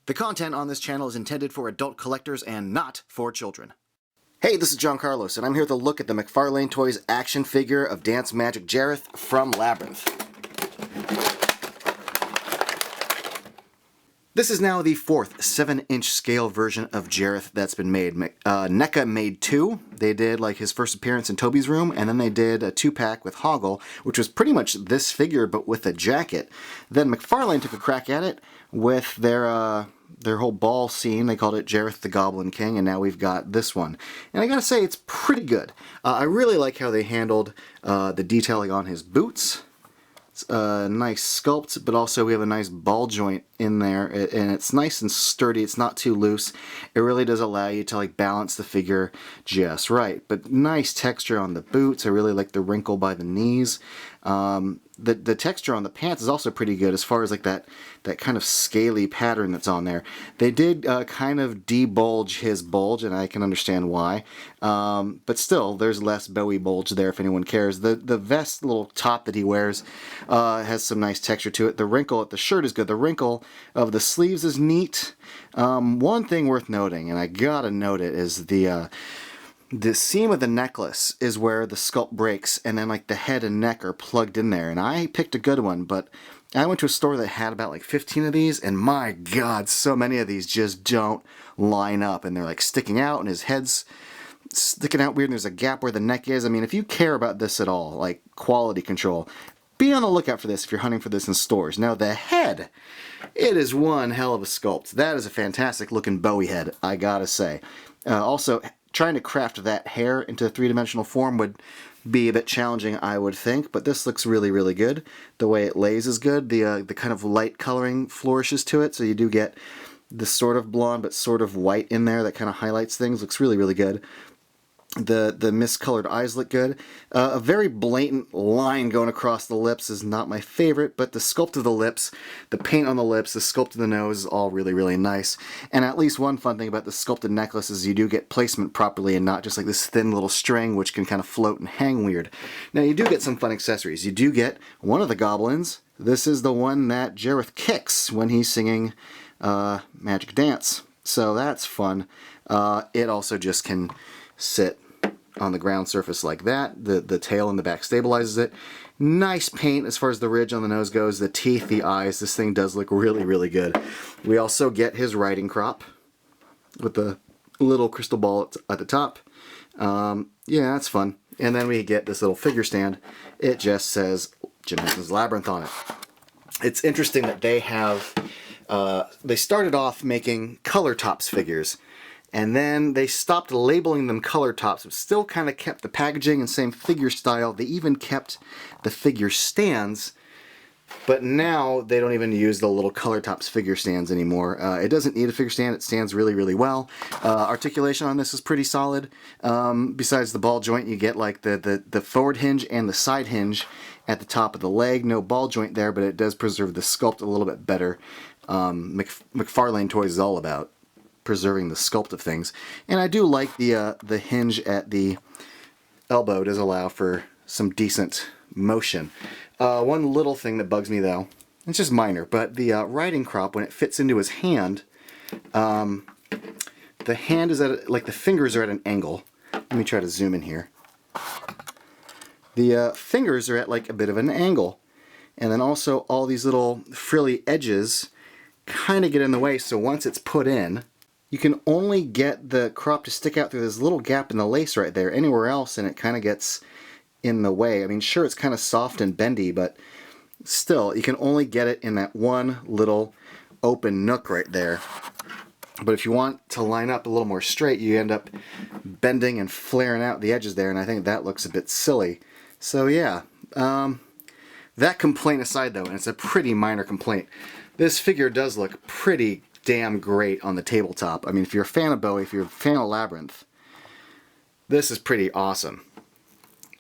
The content on this channel is intended for adult collectors and not for children. Hey, this is John Carlos, and I'm here to look at the McFarlane Toys action figure of Dance Magic Jareth from Labyrinth. This is now the fourth 7-inch scale version of Jareth that's been made. NECA made two. They did like his first appearance in Toby's room, and then they did a 2-pack with Hoggle, which was pretty much this figure but with a jacket. Then McFarlane took a crack at it with their whole ball scene. They called it Jareth the Goblin King, and now we've got this one. And I gotta say, it's pretty good. I really like how they handled the detailing on his boots. It's a nice sculpt, but also we have a nice ball joint in there, and it's nice and sturdy. It's not too loose. It really does allow you to like balance the figure just right. But nice texture on the boots. I really like the wrinkle by the knees. The texture on the pants is also pretty good as far as like that kind of scaly pattern that's on there. They did kind of debulge his bulge, and I can understand why. But still, there's less Bowie bulge there if anyone cares. The vest little top that he wears has some nice texture to it. The wrinkle at the shirt is good. The wrinkle of the sleeves is neat. One thing worth noting, and I gotta note it, is the seam of the necklace is where the sculpt breaks, and then like the head and neck are plugged in there. And I picked a good one, but I went to a store that had about like 15 of these, and my god, so many of these just don't line up, and they're like sticking out, and his head's sticking out weird, and there's a gap where the neck is. I mean, if you care about this at all, like quality control, be on the lookout for this if you're hunting for this in stores. Now the head, it is one hell of a sculpt. That is a fantastic looking Bowie head, I gotta say. Also, trying to craft that hair into a three-dimensional form would be a bit challenging, I would think, but this looks really, really good. The way it lays is good. The kind of light coloring flourishes to it, so you do get this sort of blonde but sort of white in there that kind of highlights things. Looks really, really good. The miscolored eyes look good. A very blatant line going across the lips is not my favorite, but the sculpt of the lips, the paint on the lips, the sculpt of the nose is all really, really nice. And at least one fun thing about the sculpted necklace is you do get placement properly and not just like this thin little string which can kind of float and hang weird. Now you do get some fun accessories. You do get one of the goblins. This is the one that Jareth kicks when he's singing Magic Dance. So that's fun. It also just can sit on the ground surface like that. The tail in the back stabilizes it. Nice paint as far as the ridge on the nose goes. The teeth, the eyes, this thing does look really, really good. We also get his riding crop with the little crystal ball at the top. Yeah, that's fun. And then we get this little figure stand. It just says Jim Henson's Labyrinth on it. It's interesting that they have, they started off making color tops figures, and then they stopped labeling them color tops, but still kind of kept the packaging and same figure style. They even kept the figure stands, but now they don't even use the little color tops figure stands anymore. It doesn't need a figure stand. It stands really, really well. Articulation on this is pretty solid. Besides the ball joint, you get like the forward hinge and the side hinge at the top of the leg. No ball joint there, but it does preserve the sculpt a little bit better. McFarlane Toys is all about preserving the sculpt of things, and I do like the hinge at the elbow. Does allow for some decent motion. One little thing that bugs me though, it's just minor, but the riding crop, when it fits into his hand, the hand is at like the fingers are at an angle. Let me try to zoom in here. The fingers are at like a bit of an angle, and then also all these little frilly edges kind of get in the way. So once it's put in, you can only get the crop to stick out through this little gap in the lace right there. Anywhere else, and it kind of gets in the way. I mean, sure, it's kind of soft and bendy, but still, you can only get it in that one little open nook right there. But if you want to line up a little more straight, you end up bending and flaring out the edges there, and I think that looks a bit silly. So yeah, that complaint aside though, and it's a pretty minor complaint, this figure does look pretty damn great on the tabletop. I mean, if you're a fan of Bowie, if you're a fan of Labyrinth, this is pretty awesome.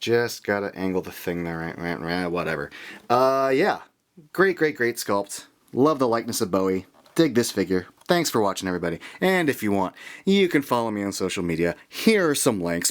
Just gotta angle the thing there, right, whatever. Yeah, great sculpt. Love the likeness of Bowie. Dig this figure. Thanks for watching, everybody. And if you want, you can follow me on social media. Here are some links.